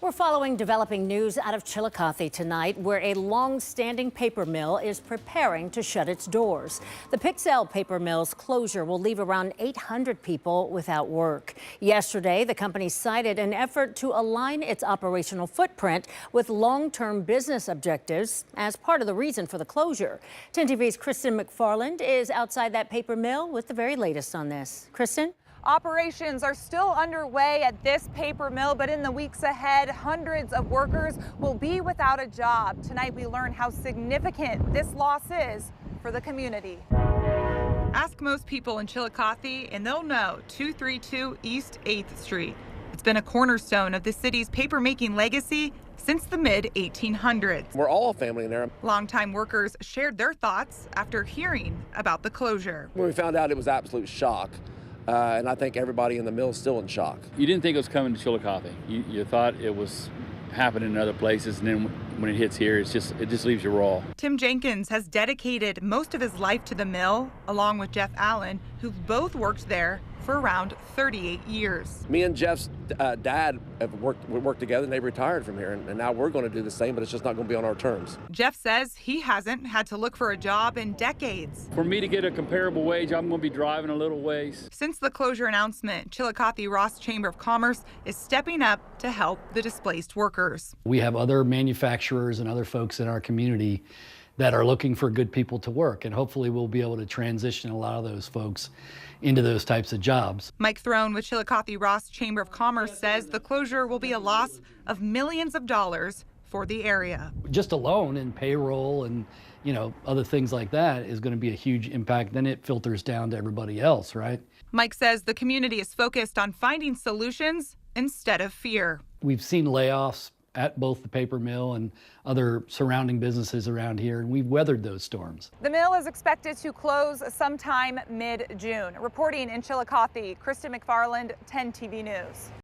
We're following developing news out of Chillicothe tonight, where a long-standing paper mill is preparing to shut its doors. The Pixel paper mill's closure will leave around 800 people without work. Yesterday, the company cited an effort to align its operational footprint with long-term business objectives as part of the reason for the closure. 10 TV's Kristen McFarland is outside that paper mill with the very latest on this. Kristen? Operations are still underway at this paper mill, but in the weeks ahead, hundreds of workers will be without a job. Tonight, we learn how significant this loss is for the community. Ask most people in Chillicothe, and they'll know 232 East 8th Street. It's been a cornerstone of the city's paper-making legacy since the mid-1800s. We're all a family in there. Longtime workers shared their thoughts after hearing about the closure. When we found out, it was absolute shock. And I think everybody in the mill is still in shock. You didn't think it was coming to Chillicothe. You thought it was happening in other places, and then when it hits here, it just leaves you raw. Tim Jenkins has dedicated most of his life to the mill, along with Jeff Allen, who've both worked there for around 38 years. Me and Jeff's dad have worked together, and they retired from here, and now we're going to do the same, but it's just not going to be on our terms. Jeff says he hasn't had to look for a job in decades. For me to get a comparable wage, I'm going to be driving a little ways. Since the closure announcement, Chillicothe Ross Chamber of Commerce is stepping up to help the displaced workers. We have other manufacturers and other folks in our community that are looking for good people to work, and hopefully we'll be able to transition a lot of those folks into those types of jobs. Mike Throne with Chillicothe Ross Chamber of Commerce says the closure will be a loss of millions of dollars for the area. Just alone in payroll and other things like that is going to be a huge impact. Then it filters down to everybody else, right? Mike says the community is focused on finding solutions instead of fear. We've seen layoffs at both the paper mill and other surrounding businesses around here, and we've weathered those storms. The mill is expected to close sometime mid-June. Reporting in Chillicothe, Kristen McFarland, 10 TV News.